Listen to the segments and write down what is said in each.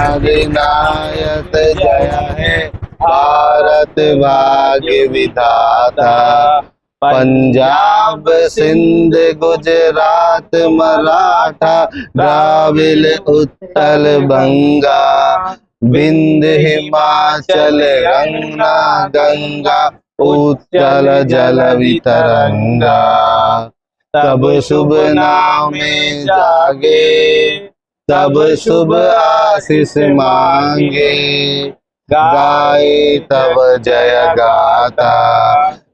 अधिनायक जय है भारत भाग्य विधाता। पंजाब सिंध गुजरात मराठा द्राविड़ उत्कल बंगा। विंध्य हिमाचल यमुना गंगा उच्चल जल वितरंगा। तब शुभ नामे जागे तब शुभ आशीष मांगे। गाए तब जय गाता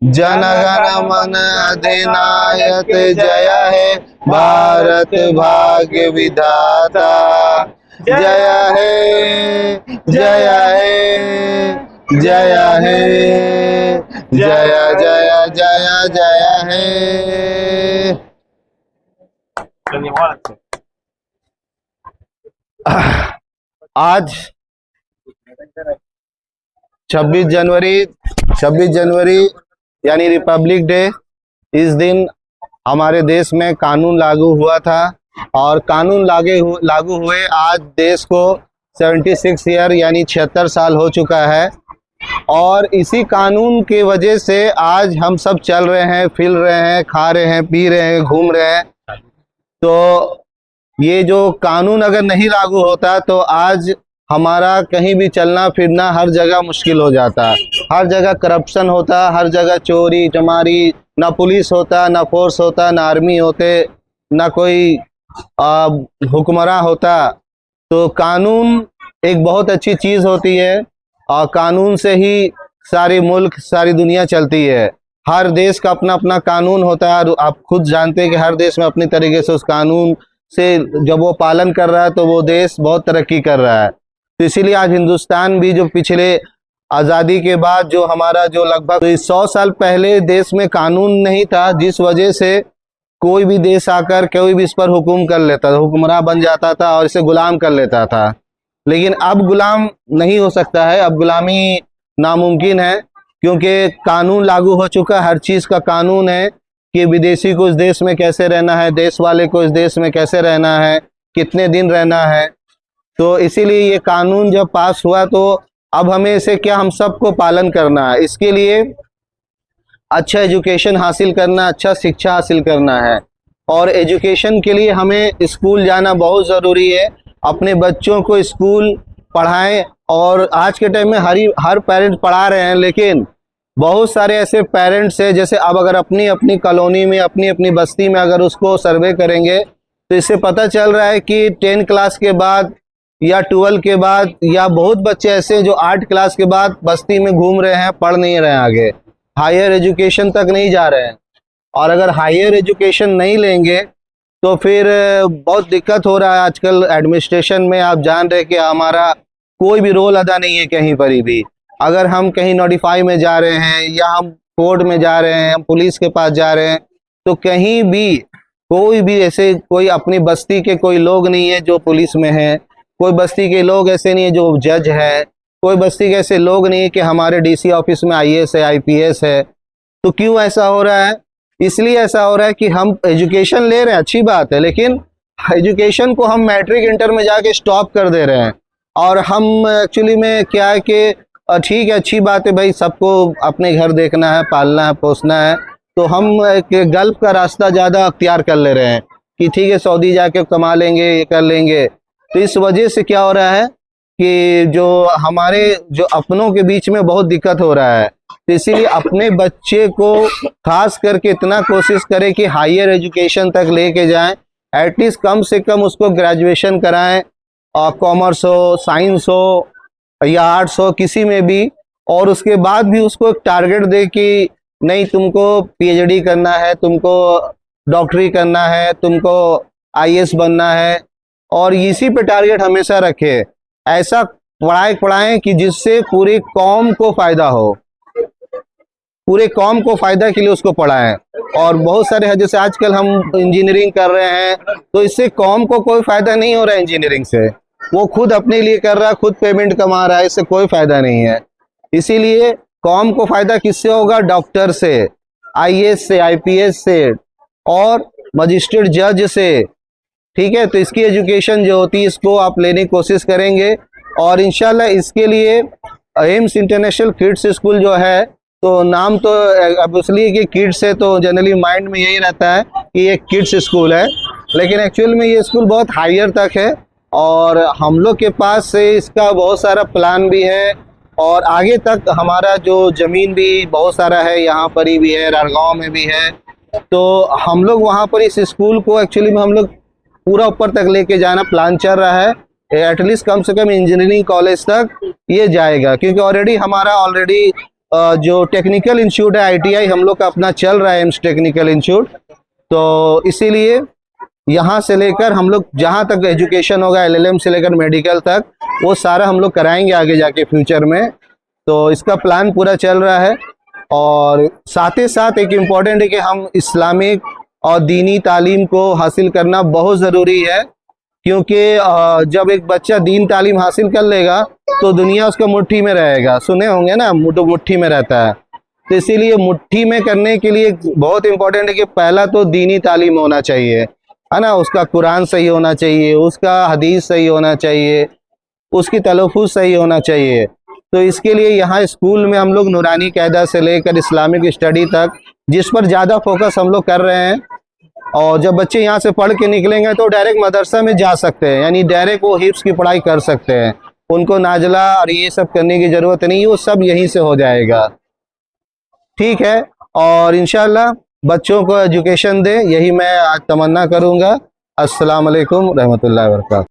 जन गण मन अधिनायक जय है भारत भाग्य विधाता। जय है जय है जय है जय जय जय जय है। आज 26 जनवरी यानी रिपब्लिक डे। इस दिन हमारे देश में कानून लागू हुआ था और कानून लागू हुए आज देश को 76 ईयर यानी 76 साल हो चुका है। और इसी कानून की वजह से आज हम सब चल रहे हैं, फिर रहे हैं, खा रहे हैं, पी रहे हैं, घूम रहे हैं। तो ये जो कानून अगर नहीं लागू होता तो आज हमारा कहीं भी चलना फिरना हर जगह मुश्किल हो जाता। हर जगह करप्शन होता, हर जगह चोरी चमारी, ना पुलिस होता, ना फोर्स होता, ना आर्मी होते, ना कोई हुक्मरान होता। तो कानून एक बहुत अच्छी चीज़ होती है और कानून से ही सारे मुल्क सारी दुनिया चलती है। हर देश का अपना अपना कानून होता है। आप खुद जानते हैं कि हर देश में अपनी तरीके से उस कानून से जब वो पालन कर रहा है तो वो देश बहुत तरक्की कर रहा है। तो इसीलिए आज हिंदुस्तान भी जो पिछले आज़ादी के बाद जो हमारा जो लगभग 100 साल पहले देश में कानून नहीं था, जिस वजह से कोई भी देश आकर कोई भी इस पर हुक्म कर लेता था, हुक्मरान बन जाता था और इसे गुलाम कर लेता था। लेकिन अब गुलाम नहीं हो सकता है, अब गुलामी नामुमकिन है, क्योंकि कानून लागू हो चुका। हर चीज़ का कानून है कि विदेशी को इस देश में कैसे रहना है, देश वाले को इस देश में कैसे रहना है, कितने दिन रहना है। तो इसीलिए ये कानून जब पास हुआ तो अब हमें इसे क्या हम सबको पालन करना है। इसके लिए अच्छा एजुकेशन हासिल करना, अच्छा शिक्षा हासिल करना है। और एजुकेशन के लिए हमें स्कूल जाना बहुत ज़रूरी है। अपने बच्चों को स्कूल पढ़ाएं। और आज के टाइम में हर पेरेंट्स पढ़ा रहे हैं, लेकिन बहुत सारे ऐसे पेरेंट्स हैं, जैसे अब अगर अपनी अपनी कॉलोनी में अपनी अपनी बस्ती में अगर उसको सर्वे करेंगे तो इससे पता चल रहा है कि 10 क्लास के बाद या 12 के बाद, या बहुत बच्चे ऐसे हैं जो 8 क्लास के बाद बस्ती में घूम रहे हैं, पढ़ नहीं रहे हैं, आगे हायर एजुकेशन तक नहीं जा रहे हैं। और अगर हायर एजुकेशन नहीं लेंगे तो फिर बहुत दिक्कत हो रहा है। आजकल एडमिनिस्ट्रेशन में आप जान रहे कि हमारा कोई भी रोल अदा नहीं है कहीं पर ही भी। अगर हम कहीं नोटिफाई में जा रहे हैं या हम कोर्ट में जा रहे हैं, हम पुलिस के पास जा रहे हैं, तो कहीं भी कोई भी ऐसे कोई अपनी बस्ती के कोई लोग नहीं है जो पुलिस में है, कोई बस्ती के लोग ऐसे नहीं है जो जज है, कोई बस्ती के ऐसे लोग नहीं है कि हमारे डीसी ऑफिस में आईएएस है, आईपीएस है। तो क्यों ऐसा हो रहा है? इसलिए ऐसा हो रहा है कि हम एजुकेशन ले रहे हैं, अच्छी बात है, लेकिन एजुकेशन को हम मैट्रिक इंटर में जाके स्टॉप कर दे रहे हैं। और हम एक्चुअली में क्या है कि ठीक है, अच्छी बात है भाई, सबको अपने घर देखना है, पालना है, पोसना है, तो हम गल्फ का रास्ता ज़्यादा अख्तियार कर ले रहे हैं कि ठीक है सऊदी जाके कमा लेंगे, ये कर लेंगे। तो इस वजह से क्या हो रहा है कि जो हमारे जो अपनों के बीच में बहुत दिक्कत हो रहा है। तो इसीलिए अपने बच्चे को खास करके इतना कोशिश करें कि हायर एजुकेशन तक लेके जाएं, एटलीस्ट कम से कम उसको ग्रेजुएशन कराएं, और कॉमर्स हो, साइंस हो या आर्ट्स हो, किसी में भी। और उसके बाद भी उसको एक टारगेट दे कि नहीं तुमको पीएचडी करना है, तुमको डॉक्टरी करना है, तुमको आईएएस बनना है, और इसी पे टारगेट हमेशा रखे। ऐसा पढ़ाएं कि जिससे पूरी कौम को फायदा हो, पूरे कौम को फायदा के लिए उसको पढ़ाएं। और बहुत सारे जैसे आजकल हम इंजीनियरिंग कर रहे हैं, तो इससे कौम को कोई फायदा नहीं हो रहा है इंजीनियरिंग से। वो खुद अपने लिए कर रहा है, खुद पेमेंट कमा रहा है, इससे कोई फायदा नहीं है। इसीलिए कौम को फायदा किससे होगा? डॉक्टर से, आईएएस से, आईपीएस से। और मजिस्ट्रेट जज से, ठीक है। तो इसकी एजुकेशन जो होती है इसको आप लेने की कोशिश करेंगे और इंशाल्लाह इसके लिए एम्स इंटरनेशनल किड्स स्कूल जो है, तो नाम तो अब इसलिए कि किड्स है तो जनरली माइंड में यही रहता है कि ये किड्स स्कूल है, लेकिन एक्चुअल में ये स्कूल बहुत हायर तक है और हम लोग के पास से इसका बहुत सारा प्लान भी है और आगे तक हमारा जो ज़मीन भी बहुत सारा है, यहाँ पर ही भी है, रारगांव में भी है। तो हम लोग वहाँ पर इस स्कूल को एक्चुअली में हम लोग पूरा ऊपर तक लेके जाना प्लान चल रहा है, एटलीस्ट कम से कम इंजीनियरिंग कॉलेज तक ये जाएगा, क्योंकि ऑलरेडी जो टेक्निकल इंस्टीट्यूट है ITI हम लोग का अपना चल रहा है, एम्स टेक्निकल इंस्टीट्यूट। तो इसीलिए यहाँ से लेकर हम लोग जहाँ तक एजुकेशन होगा LLM से लेकर मेडिकल तक वो सारा हम लोग कराएंगे आगे जाके फ्यूचर में। तो इसका प्लान पूरा चल रहा है और साथ ही साथ एक इम्पॉर्टेंट है कि हम इस्लामिक और दीनी तालीम को हासिल करना बहुत ज़रूरी है, क्योंकि जब एक बच्चा दीन तालीम हासिल कर लेगा तो दुनिया उसका मुट्ठी में रहेगा। सुने होंगे ना, मुट्ठी में रहता है। तो इसीलिए मुट्ठी में करने के लिए बहुत इम्पोर्टेंट है कि पहला तो दीनी तालीम होना चाहिए, है ना। उसका कुरान सही होना चाहिए, उसका हदीस सही होना चाहिए, उसकी तलफ़ुज़ सही होना चाहिए। तो इसके लिए यहाँ स्कूल में हम लोग नूरानी कायदा से लेकर इस्लामिक स्टडी तक जिस पर ज़्यादा फोकस हम लोग कर रहे हैं। और जब बच्चे यहाँ से पढ़ के निकलेंगे तो डायरेक्ट मदरसा में जा सकते हैं, यानी डायरेक्ट वो हिफ्ज़ की पढ़ाई कर सकते हैं, उनको नाजला और ये सब करने की ज़रूरत नहीं, वो सब यहीं से हो जाएगा, ठीक है। और इंशाल्लाह बच्चों को एजुकेशन दे, यही मैं आज तमन्ना करूँगा। अस्सलाम वालेकुम रहमतुल्लाहि व बरकातहू।